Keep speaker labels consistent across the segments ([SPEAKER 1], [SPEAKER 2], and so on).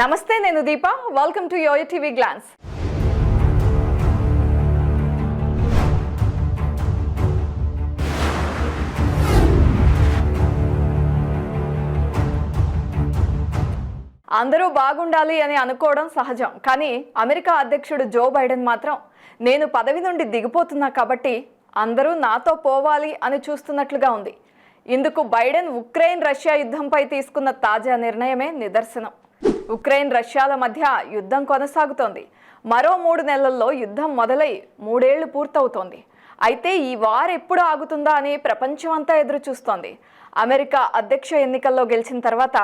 [SPEAKER 1] నమస్తే, నేను Deepa. Welcome to YoYo TV Glance. అందరూ బాగుండాలి అని అనుకోవడం సహజం. కానీ అమెరికా అధ్యక్షుడు జో బైడెన్ మాత్రం నేను పదవి నుండి దిగిపోతున్నా కాబట్టి అందరూ నాతో పోవాలి అని చూస్తున్నట్లుగా ఉంది. ఇందుకు బైడెన్ ఉక్రెయిన్ రష్యా యుద్ధంపై తీసుకున్న తాజా నిర్ణయమే నిదర్శనం. ఉక్రెయిన్ రష్యాల మధ్య యుద్ధం కొనసాగుతోంది. మరో 3 నెలల్లో యుద్ధం మొదలై 3 ఏళ్లు పూర్తవుతోంది. అయితే ఈ వార్ ఎప్పుడు ఆగుతుందా అని ప్రపంచమంతా ఎదురు చూస్తోంది. అమెరికా అధ్యక్ష ఎన్నికల్లో గెలిచిన తర్వాత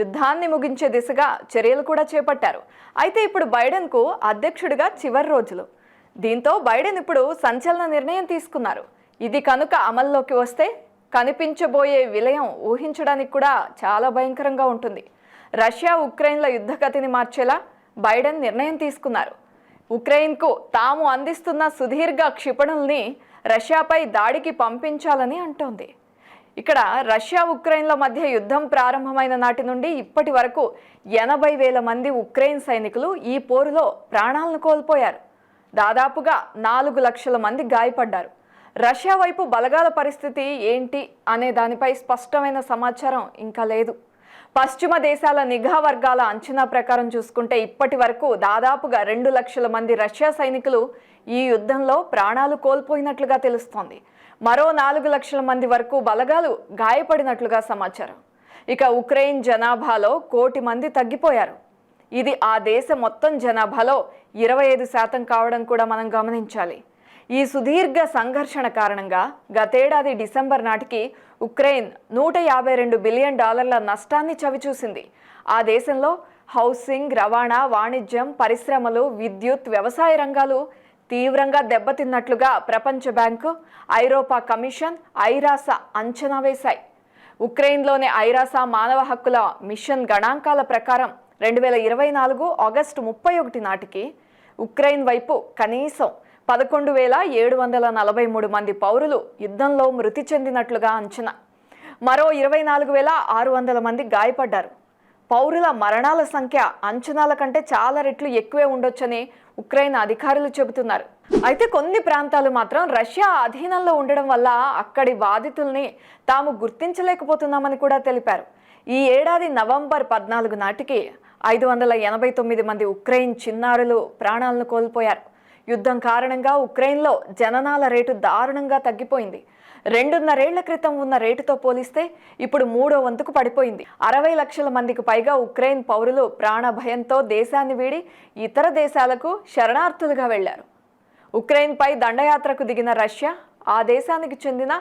[SPEAKER 1] యుద్ధాన్ని ముగించే దిశగా చర్యలు కూడా చేపట్టారు. అయితే ఇప్పుడు బైడెన్కు అధ్యక్షుడిగా చివరి రోజులు. దీంతో బైడెన్ ఇప్పుడు సంచలన నిర్ణయం తీసుకున్నారు. ఇది కనుక అమల్లోకి వస్తే కనిపించబోయే విలయం ఊహించడానికి కూడా చాలా భయంకరంగా ఉంటుంది. రష్యా ఉక్రెయిన్ల యుద్ధగతిని మార్చేలా బైడెన్ నిర్ణయం తీసుకున్నారు. ఉక్రెయిన్కు తాము అందిస్తున్న సుదీర్ఘ క్షిపణుల్ని రష్యాపై దాడికి పంపించాలని అంటోంది. ఇక్కడ రష్యా ఉక్రెయిన్ల మధ్య యుద్ధం ప్రారంభమైన నాటి నుండి ఇప్పటి వరకు 80,000 మంది ఉక్రెయిన్ సైనికులు ఈ పోరులో ప్రాణాలను కోల్పోయారు. దాదాపుగా 4 లక్షల మంది గాయపడ్డారు. రష్యా వైపు బలగాల పరిస్థితి ఏంటి అనే దానిపై స్పష్టమైన సమాచారం ఇంకా లేదు. పశ్చిమ దేశాల నిఘా వర్గాల అంచనా ప్రకారం చూసుకుంటే ఇప్పటి వరకు దాదాపుగా 2 లక్షల మంది రష్యా సైనికులు ఈ యుద్ధంలో ప్రాణాలు కోల్పోయినట్లుగా తెలుస్తోంది. మరో 4 లక్షల మంది వరకు బలగాలు గాయపడినట్లుగా సమాచారం. ఇక ఉక్రెయిన్ జనాభాలో 1 కోటి మంది తగ్గిపోయారు. ఇది ఆ దేశ మొత్తం జనాభాలో 25% కావడం కూడా మనం గమనించాలి. ఈ సుదీర్ఘ సంఘర్షణ కారణంగా గతేడాది డిసెంబర్ నాటికి ఉక్రెయిన్ $152 బిలియన్ నష్టాన్ని చవిచూసింది. ఆ దేశంలో హౌసింగ్, రవాణా, వాణిజ్యం, పరిశ్రమలు, విద్యుత్, వ్యవసాయ రంగాలు తీవ్రంగా దెబ్బతిన్నట్లుగా ప్రపంచ బ్యాంకు, ఐరోపా కమిషన్, ఐరాస అంచనా వేశాయి. ఉక్రెయిన్లోని ఐరాస మానవ హక్కుల మిషన్ గణాంకాల ప్రకారం 2024 ఆగస్టు 31 నాటికి ఉక్రెయిన్ వైపు కనీసం 11,743 మంది పౌరులు యుద్ధంలో మృతి చెందినట్లుగా అంచనా. మరో 24,600 మంది గాయపడ్డారు. పౌరుల మరణాల సంఖ్య అంచనాల కంటే చాలా రెట్లు ఎక్కువే ఉండొచ్చని ఉక్రెయిన్ అధికారులు చెబుతున్నారు. అయితే కొన్ని ప్రాంతాలు మాత్రం రష్యా అధీనంలో ఉండడం వల్ల అక్కడి బాధితుల్ని తాము గుర్తించలేకపోతున్నామని కూడా తెలిపారు. ఈ ఏడాది నవంబర్ 14 నాటికి 589 మంది ఉక్రెయిన్ చిన్నారులు ప్రాణాలను కోల్పోయారు. యుద్ధం కారణంగా ఉక్రెయిన్లో జననాల రేటు దారుణంగా తగ్గిపోయింది. 2.5 ఏళ్ల క్రితం ఉన్న రేటుతో పోలిస్తే ఇప్పుడు 3వ వంతుకు పడిపోయింది. 60 లక్షల మందికి పైగా ఉక్రెయిన్ పౌరులు ప్రాణ భయంతో దేశాన్ని వీడి ఇతర దేశాలకు శరణార్థులుగా వెళ్లారు. ఉక్రెయిన్పై దండయాత్రకు దిగిన రష్యా ఆ దేశానికి చెందిన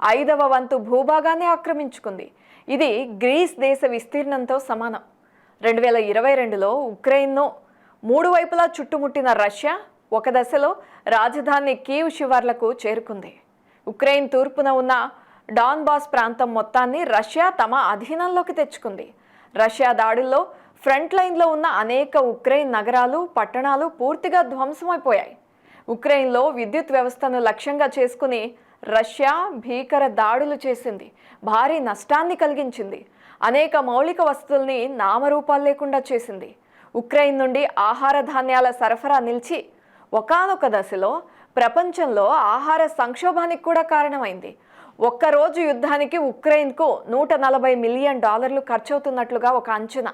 [SPEAKER 1] 5వ వంతు భూభాగాన్ని ఆక్రమించుకుంది. ఇది గ్రీస్ దేశ విస్తీర్ణంతో సమానం. 2022లో ఉక్రెయిన్ను 3 వైపులా చుట్టుముట్టిన రష్యా ఒక దశలో రాజధాని కీవ్ శివార్లకు చేరుకుంది. ఉక్రెయిన్ తూర్పున ఉన్న డాన్బాస్ ప్రాంతం మొత్తాన్ని రష్యా తమ అధీనంలోకి తెచ్చుకుంది. రష్యా దాడుల్లో ఫ్రంట్ లైన్లో ఉన్న అనేక ఉక్రెయిన్ నగరాలు, పట్టణాలు పూర్తిగా ధ్వంసమైపోయాయి. ఉక్రెయిన్లో విద్యుత్ వ్యవస్థను లక్ష్యంగా చేసుకుని రష్యా భీకర దాడులు చేసింది. భారీ నష్టాన్ని కలిగించింది. అనేక మౌలిక వస్తువుల్ని నామరూపాలు లేకుండా చేసింది. ఉక్రెయిన్ నుండి ఆహార ధాన్యాల సరఫరా నిలిచి ఒకానొక దశలో ప్రపంచంలో ఆహార సంక్షోభానికి కూడా కారణమైంది. ఒక్కరోజు యుద్ధానికి ఉక్రెయిన్కు $140 మిలియన్ ఖర్చవుతున్నట్లుగా ఒక అంచనా.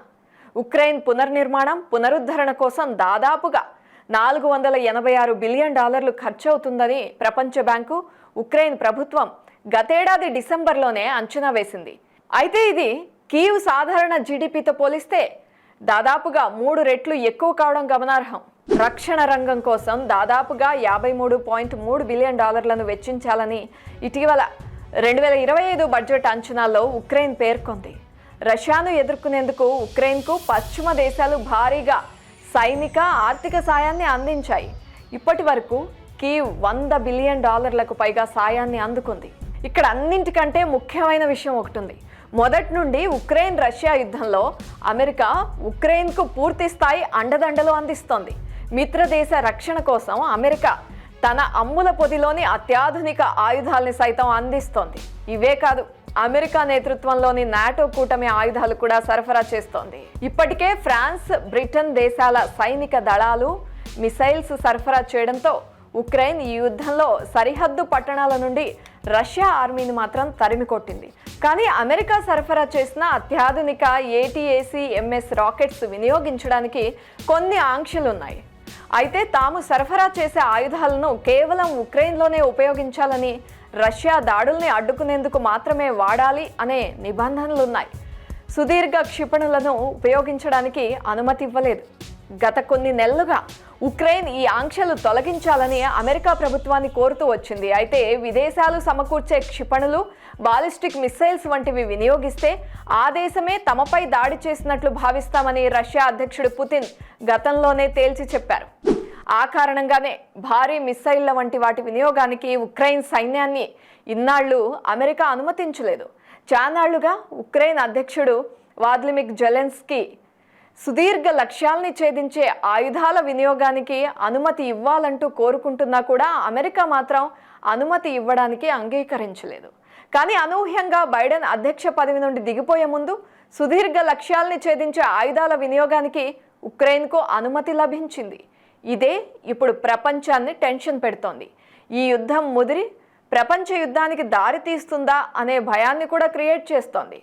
[SPEAKER 1] ఉక్రెయిన్ పునర్నిర్మాణం, పునరుద్ధరణ కోసం దాదాపుగా $486 బిలియన్ ఖర్చవుతుందని ప్రపంచ బ్యాంకు, ఉక్రెయిన్ ప్రభుత్వం గతేడాది డిసెంబర్లోనే అంచనా వేసింది. అయితే ఇది కీవ్ సాధారణ జీడిపితో పోలిస్తే దాదాపుగా 3 రెట్లు ఎక్కువ కావడం గమనార్హం. రక్షణ రంగం కోసం దాదాపుగా $53.3 బిలియన్ వెచ్చించాలని ఇటీవల 2025 బడ్జెట్ అంచనాల్లో ఉక్రెయిన్ పేర్కొంది. రష్యాను ఎదుర్కొనేందుకు ఉక్రెయిన్కు పశ్చిమ దేశాలు భారీగా సైనిక, ఆర్థిక సాయాన్ని అందించాయి. ఇప్పటి వరకు కీవ్ $100 బిలియన్ పైగా సాయాన్ని అందుకుంది. ఇక్కడ అన్నింటికంటే ముఖ్యమైన విషయం ఒకటి ఉంది. మొదటి నుండి ఉక్రెయిన్ రష్యా యుద్ధంలో అమెరికా ఉక్రెయిన్కు పూర్తి స్థాయి అండదండలు అందిస్తోంది. మిత్రదేశ రక్షణ కోసం అమెరికా తన అమ్ముల పొదిలోని అత్యాధునిక ఆయుధాల్ని సైతం అందిస్తోంది. ఇవే కాదు, అమెరికా నేతృత్వంలోని నాటో కూటమి ఆయుధాలు కూడా సరఫరా చేస్తోంది. ఇప్పటికే ఫ్రాన్స్, బ్రిటన్ దేశాల సైనిక దళాలు మిసైల్స్ సరఫరా చేయడంతో ఉక్రెయిన్ ఈ యుద్ధంలో సరిహద్దు పట్టణాల నుండి రష్యా ఆర్మీని మాత్రం తరిమికొట్టింది. కానీ అమెరికా సరఫరా చేసిన అత్యాధునిక ATACMS రాకెట్స్ వినియోగించడానికి కొన్ని ఆంక్షలున్నాయి. అయితే తాము సరఫరా చేసే ఆయుధాలను కేవలం ఉక్రెయిన్లోనే ఉపయోగించాలని, రష్యా దాడుల్ని అడ్డుకునేందుకు మాత్రమే వాడాలి అనే నిబంధనలున్నాయి. సుదీర్ఘ క్షిపణులను ఉపయోగించడానికి అనుమతి ఇవ్వలేదు. గత కొన్ని నెలలుగా ఉక్రెయిన్ ఈ ఆంక్షలు తొలగించాలని అమెరికా ప్రభుత్వాన్ని కోరుతూ వచ్చింది. అయితే విదేశాలు సమకూర్చే క్షిపణులు, బాలిస్టిక్ మిస్సైల్స్ వంటివి వినియోగిస్తే ఆ దేశమే తమపై దాడి చేసినట్లు భావిస్తామని రష్యా అధ్యక్షుడు పుతిన్ గతంలోనే తేల్చి చెప్పారు. ఆ కారణంగానే భారీ మిస్సైళ్ల వంటి వాటి వినియోగానికి ఉక్రెయిన్ సైన్యాన్ని ఇన్నాళ్లు అమెరికా అనుమతించలేదు. చానాళ్లుగా ఉక్రెయిన్ అధ్యక్షుడు వ్లాదిమిర్ జెలెన్స్కీ సుదీర్ఘ లక్ష్యాల్ని ఛేదించే ఆయుధాల వినియోగానికి అనుమతి ఇవ్వాలంటూ కోరుకుంటున్నా కూడా అమెరికా మాత్రం అనుమతి ఇవ్వడానికి అంగీకరించలేదు. కానీ అనూహ్యంగా బైడెన్ అధ్యక్ష పదవి నుండి దిగిపోయే ముందు సుదీర్ఘ లక్ష్యాల్ని ఛేదించే ఆయుధాల వినియోగానికి ఉక్రెయిన్కు అనుమతి లభించింది. ఇదే ఇప్పుడు ప్రపంచాన్ని టెన్షన్ పెడుతోంది. ఈ యుద్ధం ముదిరి ప్రపంచ యుద్ధానికి దారి తీస్తుందా అనే భయాన్ని కూడా క్రియేట్ చేస్తోంది.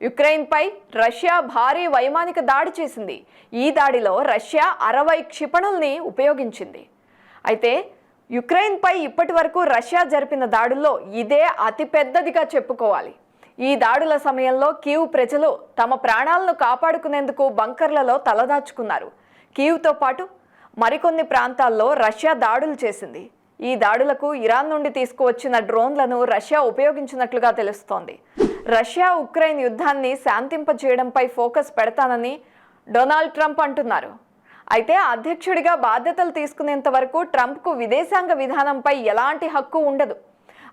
[SPEAKER 1] యుక్రెయిన్పై రష్యా భారీ వైమానిక దాడి చేసింది. ఈ దాడిలో రష్యా 60 క్షిపణుల్ని ఉపయోగించింది. అయితే యుక్రెయిన్పై ఇప్పటి వరకు రష్యా జరిపిన దాడుల్లో ఇదే అతిపెద్దదిగా చెప్పుకోవాలి. ఈ దాడుల సమయంలో కీవ్ ప్రజలు తమ ప్రాణాలను కాపాడుకునేందుకు బంకర్లలో తలదాచుకున్నారు. కీవ్తో పాటు మరికొన్ని ప్రాంతాల్లో రష్యా దాడులు చేసింది. ఈ దాడులకు ఇరాన్ నుండి తీసుకువచ్చిన డ్రోన్లను రష్యా ఉపయోగించినట్లుగా తెలుస్తోంది. రష్యా ఉక్రెయిన్ యుద్ధాన్ని శాంతింపజేయడంపై ఫోకస్ పెడతానని డొనాల్డ్ ట్రంప్ అంటున్నారు. అయితే అధ్యక్షుడిగా బాధ్యతలు తీసుకునేంత వరకు ట్రంప్కు విదేశాంగ విధానంపై ఎలాంటి హక్కు ఉండదు.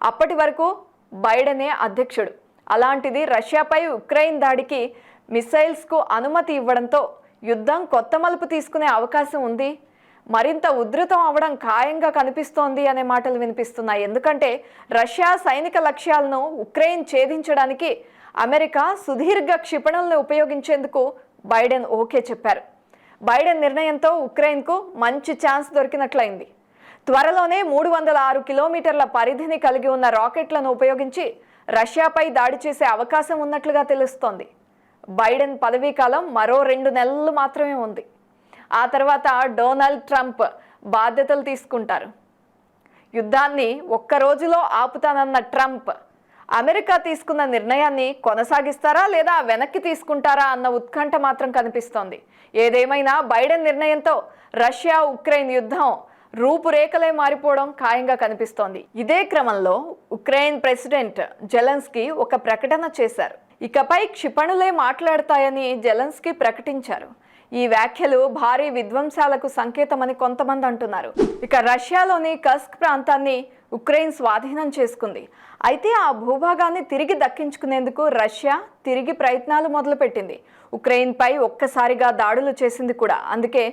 [SPEAKER 1] అప్పటి వరకు బైడెనే అధ్యక్షుడు. అలాంటిది రష్యాపై ఉక్రెయిన్ దాడికి మిసైల్స్కు అనుమతి ఇవ్వడంతో యుద్ధం కొత్త మలుపు తీసుకునే అవకాశం ఉంది. మరింత ఉధృతం అవడం ఖాయంగా కనిపిస్తోంది అనే మాటలు వినిపిస్తున్నాయి. ఎందుకంటే రష్యా సైనిక లక్ష్యాలను ఉక్రెయిన్ ఛేదించడానికి అమెరికా సుదీర్ఘ క్షిపణులను ఉపయోగించేందుకు బైడెన్ ఓకే చెప్పారు. బైడెన్ నిర్ణయంతో ఉక్రెయిన్కు మంచి ఛాన్స్ దొరికినట్లయింది. త్వరలోనే 306 కిలోమీటర్ల పరిధిని కలిగి ఉన్న రాకెట్లను ఉపయోగించి రష్యాపై దాడి చేసే అవకాశం ఉన్నట్లుగా తెలుస్తోంది. బైడెన్ పదవీకాలం మరో 2 నెలలు మాత్రమే ఉంది. ఆ తర్వాత డొనాల్డ్ ట్రంప్ బాధ్యతలు తీసుకుంటారు. యుద్ధాన్ని ఒక్క రోజులో ఆపుతానన్న ట్రంప్ అమెరికా తీసుకున్న నిర్ణయాన్ని కొనసాగిస్తారా లేదా వెనక్కి తీసుకుంటారా అన్న ఉత్కంఠ మాత్రం కనిపిస్తోంది. ఏదేమైనా బైడెన్ నిర్ణయంతో రష్యా ఉక్రెయిన్ యుద్ధం రూపురేఖలే మారిపోవడం ఖాయంగా కనిపిస్తోంది. ఇదే క్రమంలో ఉక్రెయిన్ ప్రెసిడెంట్ జెలెన్స్కీ ఒక ప్రకటన చేశారు. ఇకపై క్షిపణులే మాట్లాడతాయని జెలెన్స్కీ ప్రకటించారు. ఈ వ్యాఖ్యలు భారీ విధ్వంసాలకు సంకేతమని కొంతమంది అంటున్నారు. ఇక రష్యాలోని కస్క్ ప్రాంతాన్ని ఉక్రెయిన్ స్వాధీనం చేసుకుంది. అయితే ఆ భూభాగాన్ని తిరిగి దక్కించుకునేందుకు రష్యా తిరిగి ప్రయత్నాలు మొదలుపెట్టింది. ఉక్రెయిన్పై ఒక్కసారిగా దాడులు చేసింది కూడా. అందుకే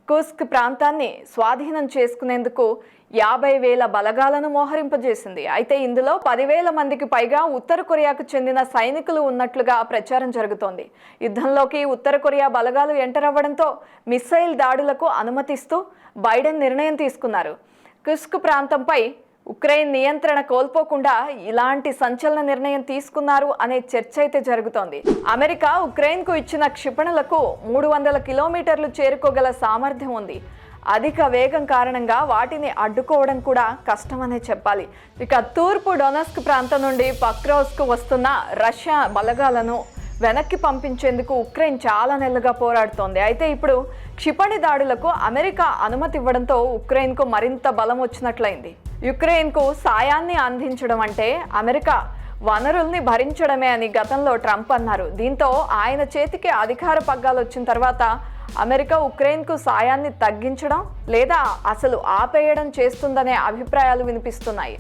[SPEAKER 1] కుస్క్ ప్రాంతాన్ని స్వాధీనం చేసుకునేందుకు 50,000 బలగాలను మోహరింపజేసింది. అయితే ఇందులో 10,000 మందికి పైగా ఉత్తర కొరియాకు చెందిన సైనికులు ఉన్నట్లుగా ప్రచారం జరుగుతోంది. యుద్ధంలోకి ఉత్తర కొరియా బలగాలు ఎంటర్ అవ్వడంతో మిస్సైల్ దాడులకు అనుమతిస్తూ బైడెన్ నిర్ణయం తీసుకున్నారు. కుస్క్ ప్రాంతంపై ఉక్రెయిన్ నియంత్రణ కోల్పోకుండా ఇలాంటి సంచలన నిర్ణయం తీసుకున్నారు అనే చర్చ అయితే జరుగుతోంది. అమెరికా ఉక్రెయిన్కు ఇచ్చిన క్షిపణులకు 300 కిలోమీటర్లు చేరుకోగల సామర్థ్యం ఉంది. అధిక వేగం కారణంగా వాటిని అడ్డుకోవడం కూడా కష్టమనే చెప్పాలి. ఇక తూర్పు డొనెట్స్క్ ప్రాంతం నుండి పక్రోవ్స్కు వస్తున్న రష్యా బలగాలను వెనక్కి పంపించేందుకు ఉక్రెయిన్ చాలా నెలలుగా పోరాడుతోంది. అయితే ఇప్పుడు క్షిపణి దాడులకు అమెరికా అనుమతి ఇవ్వడంతో ఉక్రెయిన్కు మరింత బలం వచ్చినట్లయింది. యుక్రెయిన్కు సాయాన్ని అందించడం అంటే అమెరికా వనరుల్ని భరించడమే అని గతంలో ట్రంప్ అన్నారు. దీంతో ఆయన చేతికి అధికార పగ్గాలు వచ్చిన తర్వాత అమెరికా ఉక్రెయిన్కు సాయాన్ని తగ్గించడం లేదా అసలు ఆపేయడం చేస్తుందనే అభిప్రాయాలు వినిపిస్తున్నాయి.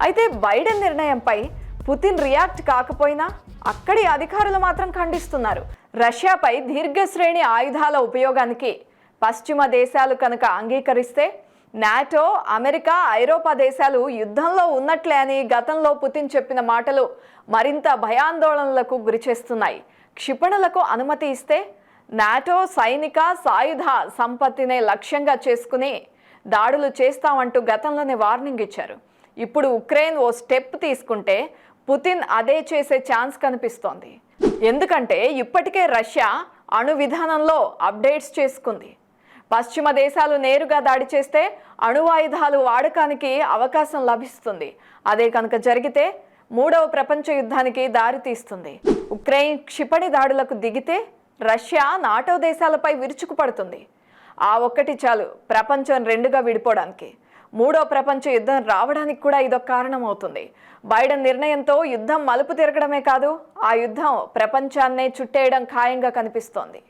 [SPEAKER 1] అయితే బైడెన్ నిర్ణయంపై పుతిన్ రియాక్ట్ కాకపోయినా అక్కడి అధికారులు మాత్రం ఖండిస్తున్నారు. రష్యాపై దీర్ఘశ్రేణి ఆయుధాల ఉపయోగానికి పశ్చిమ దేశాలు కనుక అంగీకరిస్తే నాటో, అమెరికా, ఐరోపా దేశాలు యుద్ధంలో ఉన్నట్లే అని గతంలో పుతిన్ చెప్పిన మాటలు మరింత భయాందోళనలకు గురిచేస్తున్నాయి. క్షిపణులకు అనుమతి ఇస్తే నాటో సైనిక సాయుధ సంపత్తినే లక్ష్యంగా చేసుకుని దాడులు చేస్తామంటూ గతంలోనే వార్నింగ్ ఇచ్చారు. ఇప్పుడు ఉక్రెయిన్ ఓ స్టెప్ తీసుకుంటే పుతిన్ అదే చేసే ఛాన్స్ కనిపిస్తోంది. ఎందుకంటే ఇప్పటికే రష్యా అణు విధానంలో అప్డేట్స్ చేసుకుంది. పశ్చిమ దేశాలు నేరుగా దాడి చేస్తే అణువాయుధాలు వాడకానికి అవకాశం లభిస్తుంది. అదే కనుక జరిగితే మూడవ ప్రపంచ యుద్ధానికి దారితీస్తుంది. ఉక్రెయిన్ క్షిపణి దాడులకు దిగితే రష్యా నాటో దేశాలపై విరుచుకుపడుతుంది. ఆ ఒక్కటి చాలు ప్రపంచం రెండుగా విడిపోవడానికి. మూడో ప్రపంచ యుద్ధం రావడానికి కూడా ఇదొక కారణం అవుతుంది. బైడెన్ నిర్ణయంతో యుద్ధం మలుపు తిరగడమే కాదు, ఆ యుద్ధం ప్రపంచాన్నే చుట్టేయడం ఖాయంగా కనిపిస్తోంది.